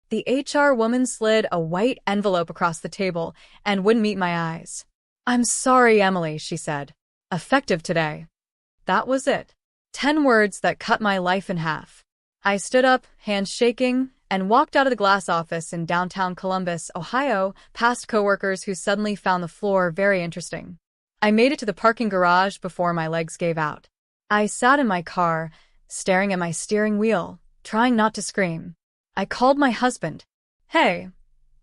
The HR woman slid a white envelope across the table and wouldn't meet my eyes. "I'm sorry, Emily," she said. "Effective today." That was it. 10 words that cut my life in half. I stood up, hands shaking, and walked out of the glass office in downtown Columbus, Ohio, past coworkers who suddenly found the floor very interesting. I made it to the parking garage before my legs gave out. I sat in my car, staring at my steering wheel, trying not to scream. I called my husband. "Hey,"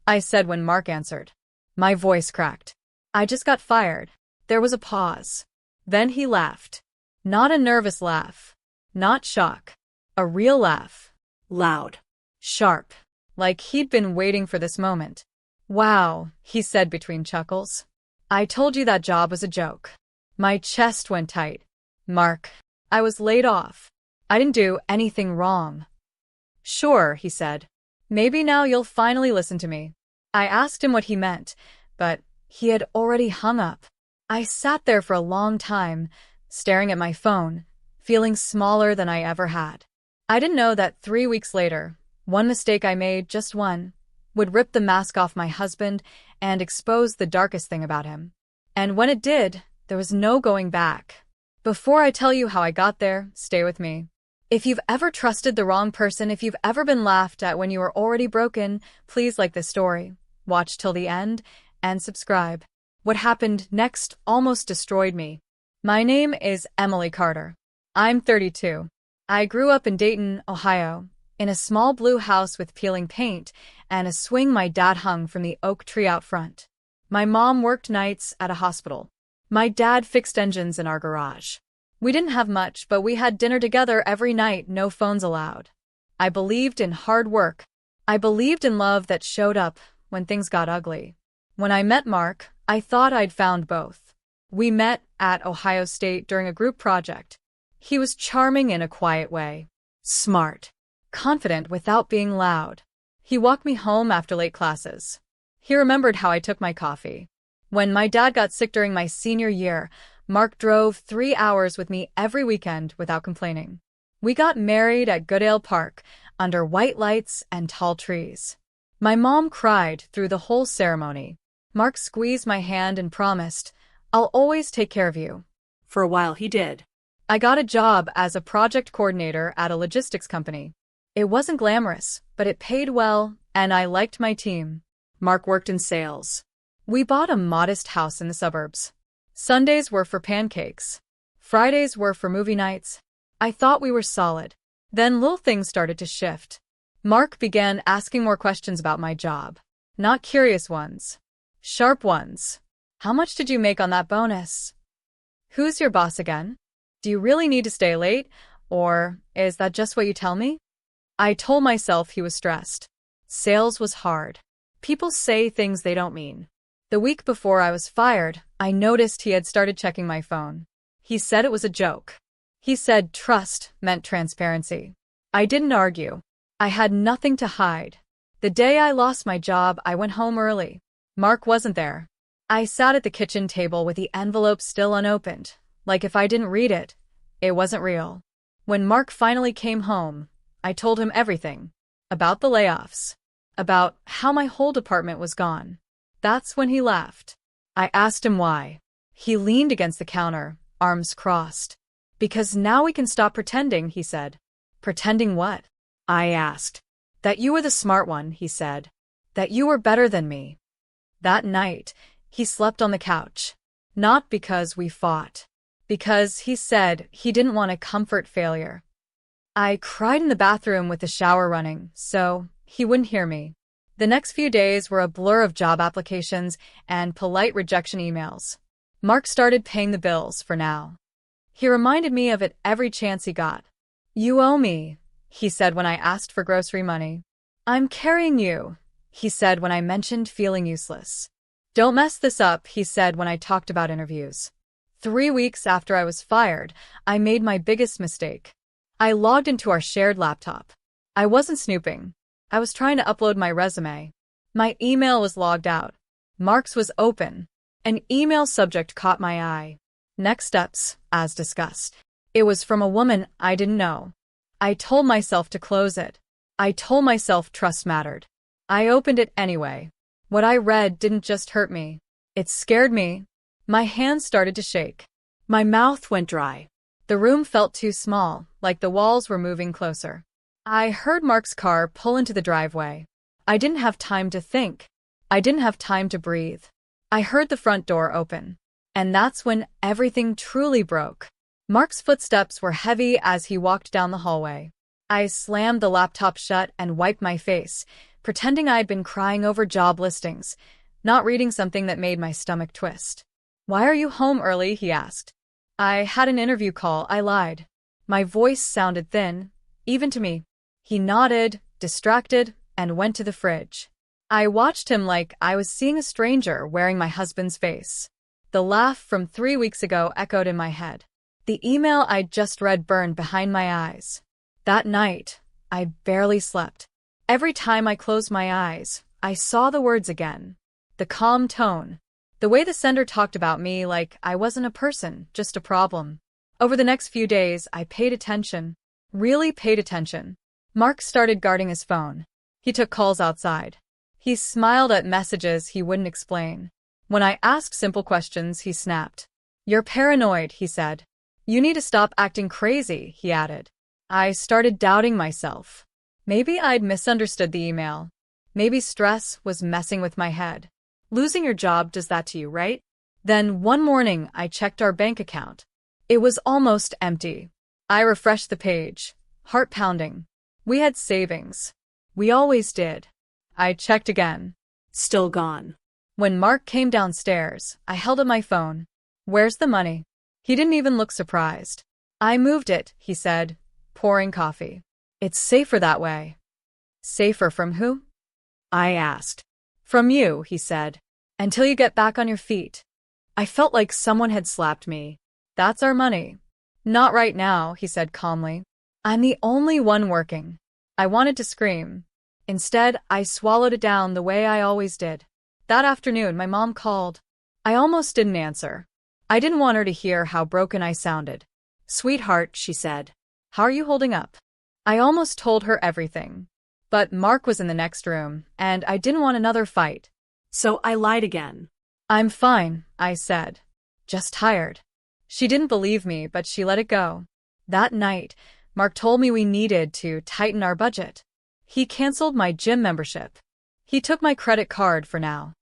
I said when Mark answered. My voice cracked. "I just got fired." There was a pause. Then he laughed. Not a nervous laugh. Not shock. A real laugh. Loud. Sharp. Like he'd been waiting for this moment. "Wow," he said between chuckles. "I told you that job was a joke." My chest went tight. "Mark, I was laid off. I didn't do anything wrong." "Sure," he said. "Maybe now you'll finally listen to me." I asked him what he meant, but he had already hung up. I sat there for a long time, staring at my phone, feeling smaller than I ever had. I didn't know that 3 weeks later, one mistake I made, just one, would rip the mask off my husband and expose the darkest thing about him. And when it did, there was no going back. Before I tell you how I got there, stay with me. If you've ever trusted the wrong person, if you've ever been laughed at when you were already broken, please like this story, watch till the end, and subscribe. What happened next almost destroyed me. My name is Emily Carter. I'm 32. I grew up in Dayton, Ohio, in a small blue house with peeling paint and a swing my dad hung from the oak tree out front. My mom worked nights at a hospital. My dad fixed engines in our garage. We didn't have much, but we had dinner together every night, no phones allowed. I believed in hard work. I believed in love that showed up when things got ugly. When I met Mark, I thought I'd found both. We met at Ohio State during a group project. He was charming in a quiet way. Smart. Confident without being loud. He walked me home after late classes. He remembered how I took my coffee. When my dad got sick during my senior year, Mark drove 3 hours with me every weekend without complaining. We got married at Goodale Park, under white lights and tall trees. My mom cried through the whole ceremony. Mark squeezed my hand and promised, "I'll always take care of you." For a while he did. I got a job as a project coordinator at a logistics company. It wasn't glamorous, but it paid well, and I liked my team. Mark worked in sales. We bought a modest house in the suburbs. Sundays were for pancakes. Fridays were for movie nights. I thought we were solid. Then little things started to shift. Mark began asking more questions about my job. Not curious ones. Sharp ones. "How much did you make on that bonus? Who's your boss again? Do you really need to stay late? Or is that just what you tell me?" I told myself he was stressed. Sales was hard. People say things they don't mean. The week before I was fired, I noticed he had started checking my phone. He said it was a joke. He said trust meant transparency. I didn't argue. I had nothing to hide. The day I lost my job, I went home early. Mark wasn't there. I sat at the kitchen table with the envelope still unopened, like if I didn't read it, it wasn't real. When Mark finally came home, I told him everything. About the layoffs. About how my whole department was gone. That's when he laughed. I asked him why. He leaned against the counter, arms crossed. "Because now we can stop pretending," he said. "Pretending what?" I asked. "That you were the smart one," he said. "That you were better than me." That night, he slept on the couch. Not because we fought. Because he said he didn't want to comfort failure. I cried in the bathroom with the shower running, so he wouldn't hear me. The next few days were a blur of job applications and polite rejection emails. Mark started paying the bills for now. He reminded me of it every chance he got. "You owe me," he said when I asked for grocery money. "I'm carrying you," he said when I mentioned feeling useless. "Don't mess this up," he said when I talked about interviews. 3 weeks after I was fired, I made my biggest mistake. I logged into our shared laptop. I wasn't snooping. I was trying to upload my resume. My email was logged out. Mark's was open. An email subject caught my eye. Next steps, as discussed. It was from a woman I didn't know. I told myself to close it. I told myself trust mattered. I opened it anyway. What I read didn't just hurt me. It scared me. My hands started to shake. My mouth went dry. The room felt too small, like the walls were moving closer. I heard Mark's car pull into the driveway. I didn't have time to think. I didn't have time to breathe. I heard the front door open. And that's when everything truly broke. Mark's footsteps were heavy as he walked down the hallway. I slammed the laptop shut and wiped my face, pretending I'd been crying over job listings, not reading something that made my stomach twist. "Why are you home early?" he asked. "I had an interview call," I lied. My voice sounded thin, even to me. He nodded, distracted, and went to the fridge. I watched him like I was seeing a stranger wearing my husband's face. The laugh from 3 weeks ago echoed in my head. The email I'd just read burned behind my eyes. That night, I barely slept. Every time I closed my eyes, I saw the words again. The calm tone. The way the sender talked about me like I wasn't a person, just a problem. Over the next few days, I paid attention. Really paid attention. Mark started guarding his phone. He took calls outside. He smiled at messages he wouldn't explain. When I asked simple questions, he snapped. "You're paranoid," he said. "You need to stop acting crazy," he added. I started doubting myself. Maybe I'd misunderstood the email. Maybe stress was messing with my head. Losing your job does that to you, right? Then one morning, I checked our bank account. It was almost empty. I refreshed the page, heart pounding. We had savings. We always did. I checked again. Still gone. When Mark came downstairs, I held up my phone. "Where's the money?" He didn't even look surprised. "I moved it," he said, pouring coffee. "It's safer that way." "Safer from who?" I asked. "From you," he said. "Until you get back on your feet." I felt like someone had slapped me. "That's our money." "Not right now," he said calmly. "I'm the only one working." I wanted to scream. Instead, I swallowed it down the way I always did. That afternoon, my mom called. I almost didn't answer. I didn't want her to hear how broken I sounded. "Sweetheart," she said. "How are you holding up?" I almost told her everything. But Mark was in the next room, and I didn't want another fight. So I lied again. "I'm fine," I said. "Just tired." She didn't believe me, but she let it go. That night, Mark told me we needed to tighten our budget. He canceled my gym membership. He took my credit card for now.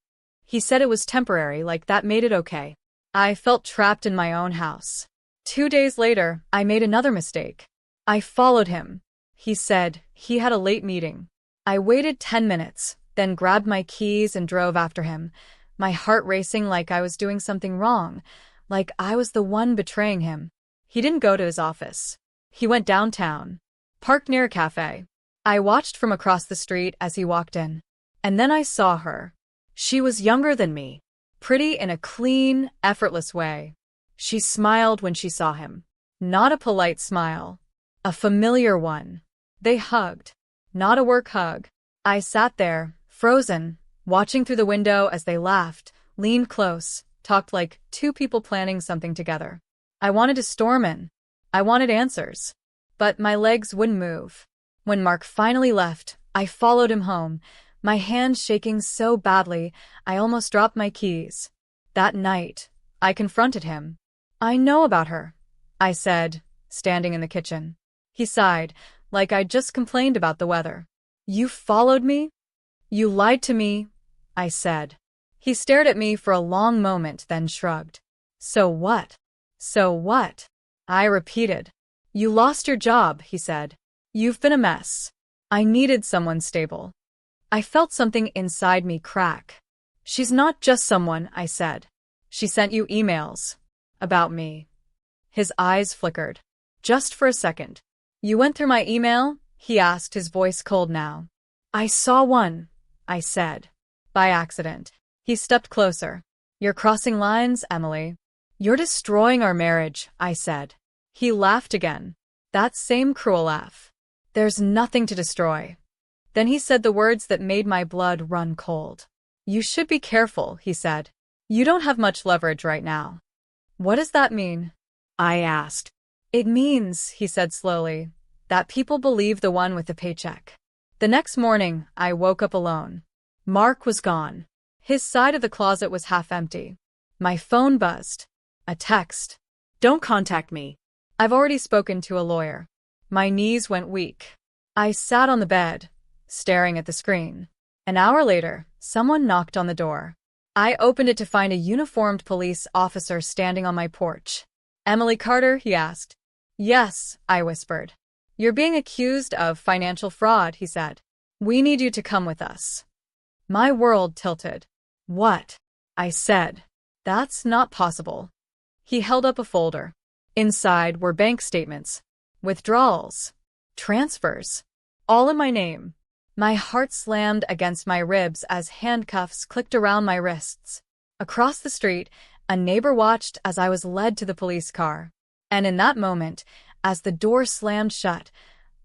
He said it was temporary, like that made it okay. I felt trapped in my own house. 2 days later, I made another mistake. I followed him. He said he had a late meeting. I waited 10 minutes, then grabbed my keys and drove after him, my heart racing like I was doing something wrong, like I was the one betraying him. He didn't go to his office. He went downtown, parked near a cafe. I watched from across the street as he walked in. And then I saw her. She was younger than me, pretty in a clean, effortless way. She smiled when she saw him. Not a polite smile. A familiar one. They hugged. Not a work hug. I sat there, frozen, watching through the window as they laughed, leaned close, talked like two people planning something together. I wanted to storm in. I wanted answers. But my legs wouldn't move. When Mark finally left, I followed him home, my hands shaking so badly I almost dropped my keys. That night, I confronted him. "I know about her," I said, standing in the kitchen. He sighed, like I'd just complained about the weather. "You followed me? You lied to me," I said. He stared at me for a long moment, then shrugged. "So what?" "So what?" I repeated. "You lost your job," he said. "You've been a mess." I needed someone stable. I felt something inside me crack. "She's not just someone," I said. "She sent you emails. About me." His eyes flickered. Just for a second. "You went through my email?" he asked, his voice cold now. "I saw one," I said. "By accident." He stepped closer. "You're crossing lines, Emily. You're destroying our marriage," I said. He laughed again. That same cruel laugh. "There's nothing to destroy." Then he said the words that made my blood run cold. "You should be careful," he said. "You don't have much leverage right now." "What does that mean?" I asked. "It means," he said slowly, "that people believe the one with the paycheck. The next morning, I woke up alone. Mark was gone. His side of the closet was half empty. My phone buzzed. A text. "Don't contact me. I've already spoken to a lawyer." My knees went weak. I sat on the bed, staring at the screen. An hour later, someone knocked on the door. I opened it to find a uniformed police officer standing on my porch. "Emily Carter?" he asked. "Yes," I whispered. "You're being accused of financial fraud," he said. "We need you to come with us." My world tilted. "What?" I said. "That's not possible." He held up a folder. Inside were bank statements, withdrawals, transfers, all in my name. My heart slammed against my ribs as handcuffs clicked around my wrists. Across the street, a neighbor watched as I was led to the police car. And in that moment, as the door slammed shut,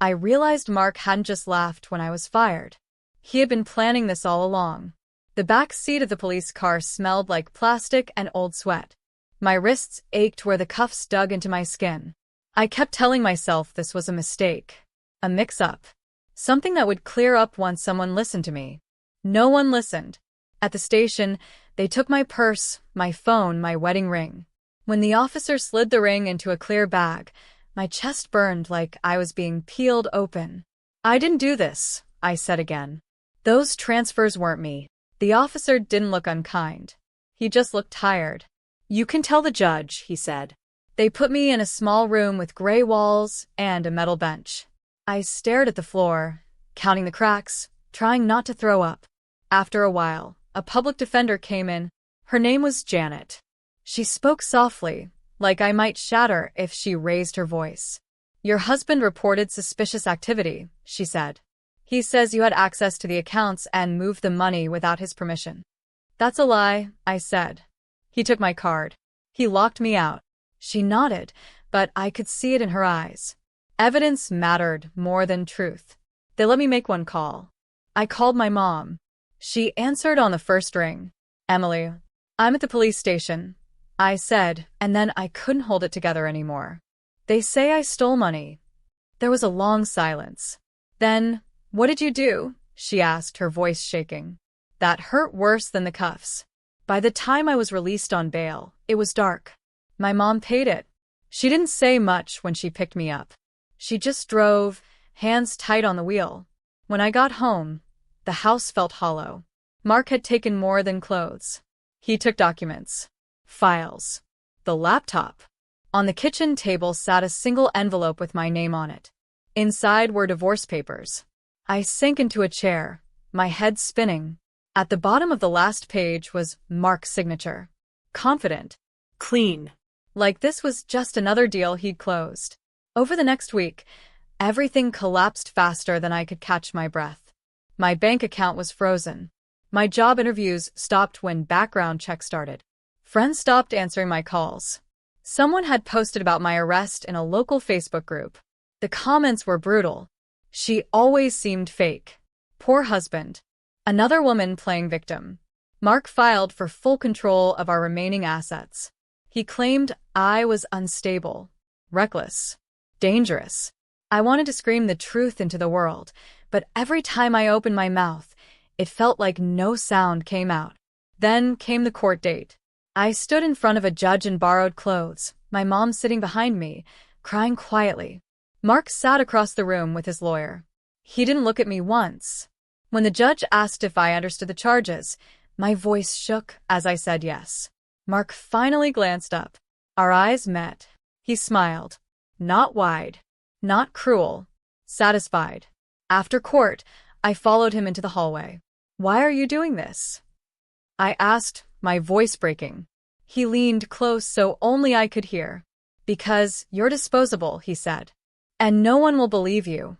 I realized Mark hadn't just laughed when I was fired. He had been planning this all along. The back seat of the police car smelled like plastic and old sweat. My wrists ached where the cuffs dug into my skin. I kept telling myself this was a mistake, a mix-up, something that would clear up once someone listened to me. No one listened. At the station, they took my purse, my phone, my wedding ring. When the officer slid the ring into a clear bag, my chest burned like I was being peeled open. "I didn't do this," I said again. "Those transfers weren't me." The officer didn't look unkind. He just looked tired. "You can tell the judge," he said. They put me in a small room with gray walls and a metal bench. I stared at the floor, counting the cracks, trying not to throw up. After a while, a public defender came in. Her name was Janet. She spoke softly, like I might shatter if she raised her voice. "Your husband reported suspicious activity," she said. "He says you had access to the accounts and moved the money without his permission." "That's a lie," I said. He took my card. He locked me out. She nodded, but I could see it in her eyes. Evidence mattered more than truth. They let me make one call. I called my mom. She answered on the first ring. "Emily, I'm at the police station," I said, and then I couldn't hold it together anymore. "They say I stole money." There was a long silence. Then, "What did you do?" she asked, her voice shaking. That hurt worse than the cuffs. By the time I was released on bail, it was dark. My mom paid it. She didn't say much when she picked me up. She just drove, hands tight on the wheel. When I got home, the house felt hollow. Mark had taken more than clothes. He took documents, files, the laptop. On the kitchen table sat a single envelope with my name on it. Inside were divorce papers. I sank into a chair, my head spinning. At the bottom of the last page was Mark's signature. Confident. Clean. Like this was just another deal he'd closed. Over the next week, everything collapsed faster than I could catch my breath. My bank account was frozen. My job interviews stopped when background checks started. Friends stopped answering my calls. Someone had posted about my arrest in a local Facebook group. The comments were brutal. "She always seemed fake." "Poor husband." Another woman playing victim. Mark filed for full control of our remaining assets. He claimed I was unstable, reckless, dangerous. I wanted to scream the truth into the world, but every time I opened my mouth, it felt like no sound came out. Then came the court date. I stood in front of a judge in borrowed clothes, my mom sitting behind me, crying quietly. Mark sat across the room with his lawyer. He didn't look at me once. When the judge asked if I understood the charges, my voice shook as I said yes. Mark finally glanced up. Our eyes met. He smiled. Not wide, not cruel, satisfied. After court, I followed him into the hallway. "Why are you doing this?" I asked, my voice breaking. He leaned close so only I could hear. "Because you're disposable," he said. "And no one will believe you."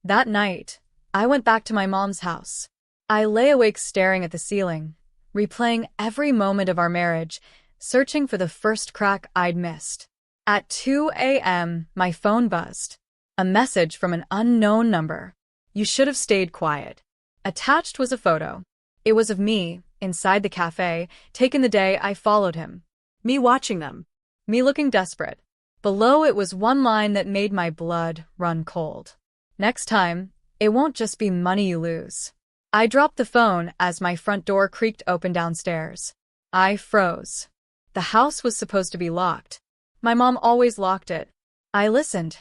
That night, I went back to my mom's house. I lay awake staring at the ceiling, replaying every moment of our marriage, searching for the first crack I'd missed. At 2 a.m., my phone buzzed. A message from an unknown number. "You should have stayed quiet." Attached was a photo. It was of me, inside the cafe, taken the day I followed him. Me watching them. Me looking desperate. Below it was one line that made my blood run cold. "Next time, It won't just be money you lose. I dropped the phone as my front door creaked open downstairs. I froze. The house was supposed to be locked. My mom always locked it. I listened,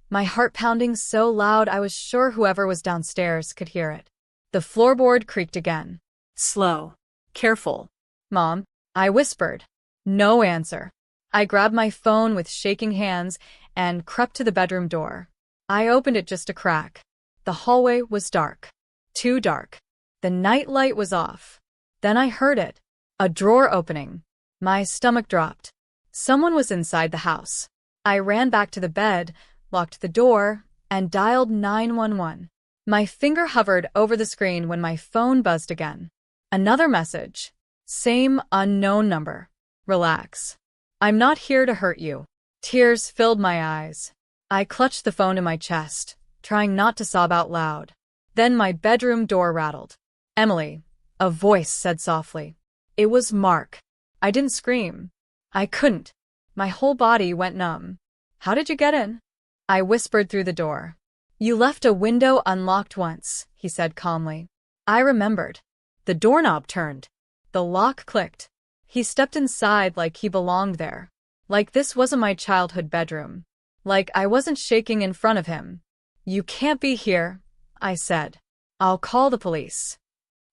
my heart pounding so loud I was sure whoever was downstairs could hear it. The floorboard creaked again. Slow. Careful. Mom, I whispered. No answer. I grabbed my phone with shaking hands and crept to the bedroom door. I opened it just a crack. The hallway was dark. Too dark. The night light was off. Then I heard it. A drawer opening. My stomach dropped. Someone was inside the house. I ran back to the bed, locked the door, and dialed 911. My finger hovered over the screen when my phone buzzed again. Another message. Same unknown number. Relax. I'm not here to hurt you. Tears filled my eyes. I clutched the phone to my chest, trying not to sob out loud. Then my bedroom door rattled. Emily, a voice said softly. It was Mark. I didn't scream. I couldn't. My whole body went numb. How did you get in? I whispered through the door. You left a window unlocked once, he said calmly. I remembered. The doorknob turned. The lock clicked. He stepped inside like he belonged there. Like this wasn't my childhood bedroom. Like I wasn't shaking in front of him. You can't be here, I said. I'll call the police.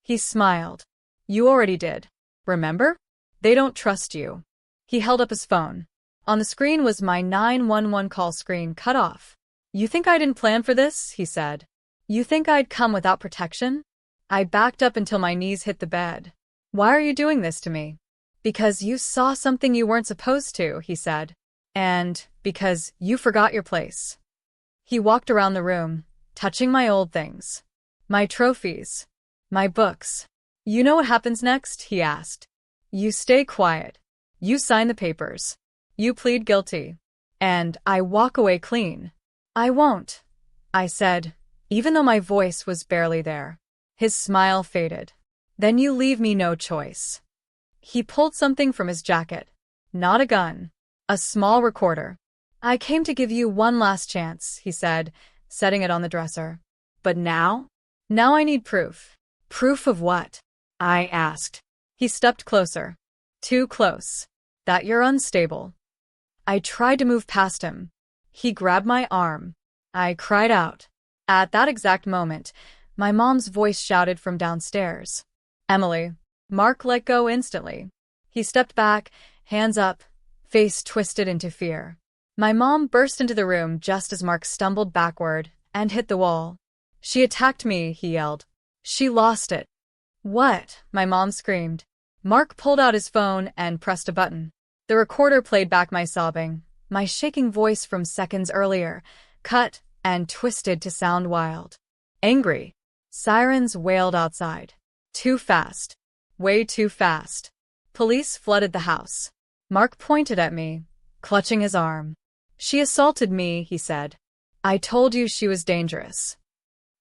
He smiled. You already did. Remember? They don't trust you. He held up his phone. On the screen was my 911 call screen cut off. You think I didn't plan for this? He said. You think I'd come without protection? I backed up until my knees hit the bed. Why are you doing this to me? Because you saw something you weren't supposed to, he said. And because you forgot your place. He walked around the room, touching my old things. My trophies. My books. You know what happens next? He asked. You stay quiet. You sign the papers. You plead guilty. And I walk away clean. I won't, I said, even though my voice was barely there. His smile faded. Then you leave me no choice. He pulled something from his jacket. Not a gun. A small recorder. I came to give you one last chance, he said, setting it on the dresser. But now? Now I need proof. Proof of what? I asked. He stepped closer. Too close. That you're unstable. I tried to move past him. He grabbed my arm. I cried out. At that exact moment, my mom's voice shouted from downstairs. Emily. Mark let go instantly. He stepped back, hands up, face twisted into fear. My mom burst into the room just as Mark stumbled backward and hit the wall. She attacked me, he yelled. She lost it. What? My mom screamed. Mark pulled out his phone and pressed a button. The recorder played back my sobbing, my shaking voice from seconds earlier, cut and twisted to sound wild. Angry. Sirens wailed outside. Too fast. Way too fast. Police flooded the house. Mark pointed at me, clutching his arm. She assaulted me, he said. I told you she was dangerous.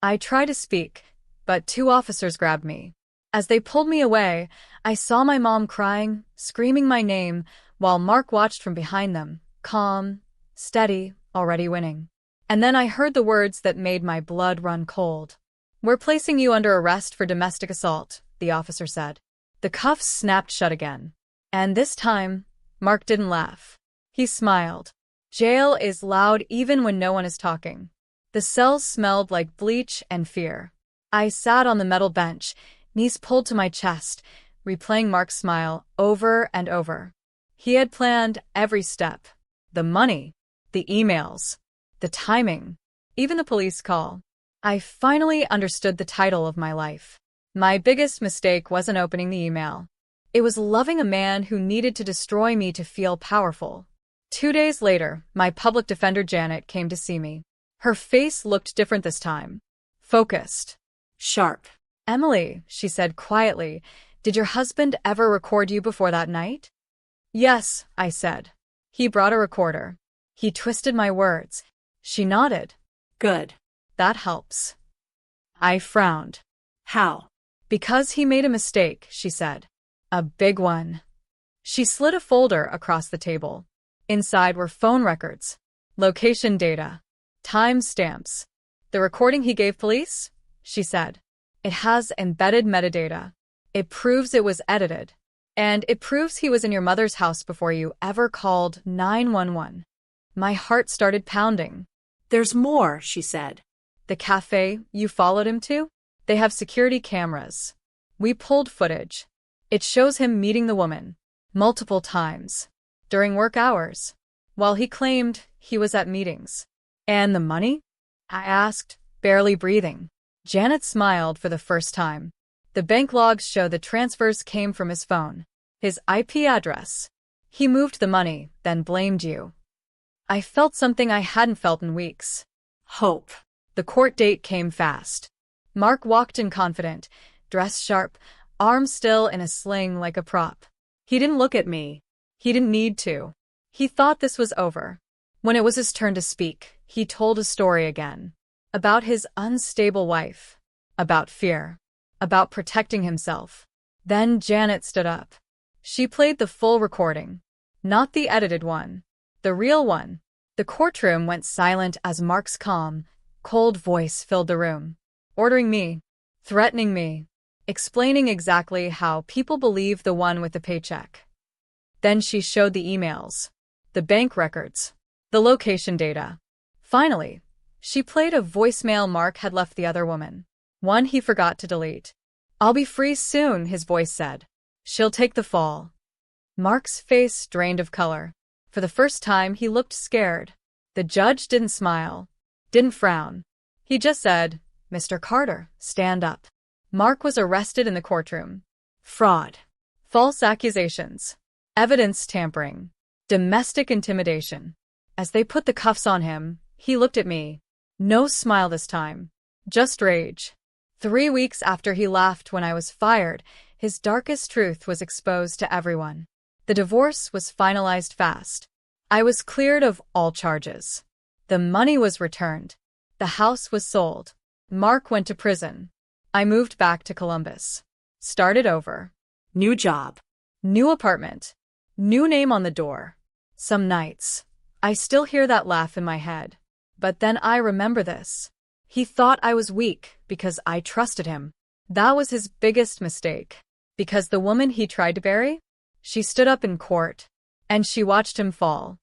I tried to speak, but 2 officers grabbed me. As they pulled me away, I saw my mom crying, screaming my name, while Mark watched from behind them, calm, steady, already winning. And then I heard the words that made my blood run cold. We're placing you under arrest for domestic assault, the officer said. The cuffs snapped shut again. And this time, Mark didn't laugh. He smiled. Jail is loud even when no one is talking. The cells smelled like bleach and fear. I sat on the metal bench, knees pulled to my chest, replaying Mark's smile over and over. He had planned every step. The money, the emails, the timing, even the police call. I finally understood the title of my life. My biggest mistake wasn't opening the email. It was loving a man who needed to destroy me to feel powerful. 2 days later, my public defender Janet came to see me. Her face looked different this time. Focused. Sharp. Emily, she said quietly, did your husband ever record you before that night? Yes, I said. He brought a recorder. He twisted my words. She nodded. Good. That helps. I frowned. How? Because he made a mistake, she said. A big one. She slid a folder across the table. Inside were phone records, location data, time stamps, The recording he gave police? She said. It has embedded metadata. It proves it was edited. And it proves he was in your mother's house before you ever called 911. My heart started pounding. There's more, she said. The cafe you followed him to? They have security cameras. We pulled footage. It shows him meeting the woman multiple times during work hours, while he claimed he was at meetings. And the money? I asked, barely breathing. Janet smiled for the first time. The bank logs show the transfers came from his phone, his IP address. He moved the money, then blamed you. I felt something I hadn't felt in weeks. Hope. The court date came fast. Mark walked in confident, dressed sharp, arms still in a sling like a prop. He didn't look at me. He didn't need to. He thought this was over. When it was his turn to speak, he told a story again. About his unstable wife. About fear. About protecting himself. Then Janet stood up. She played the full recording. Not the edited one. The real one. The courtroom went silent as Mark's calm, cold voice filled the room. Ordering me. Threatening me. Explaining exactly how people believe the one with the paycheck. Then she showed the emails. The bank records. The location data. Finally, she played a voicemail Mark had left the other woman. One he forgot to delete. I'll be free soon, his voice said. She'll take the fall. Mark's face drained of color. For the first time, he looked scared. The judge didn't smile. Didn't frown. He just said, Mr. Carter, stand up. Mark was arrested in the courtroom. Fraud. False accusations. Evidence tampering. Domestic intimidation. As they put the cuffs on him, he looked at me. No smile this time. Just rage. 3 weeks after he laughed when I was fired, his darkest truth was exposed to everyone. The divorce was finalized fast. I was cleared of all charges. The money was returned. The house was sold. Mark went to prison. I moved back to Columbus. Started over. New job. New apartment. New name on the door. Some nights, I still hear that laugh in my head. But then I remember this. He thought I was weak because I trusted him. That was his biggest mistake. Because the woman he tried to bury? She stood up in court. And she watched him fall.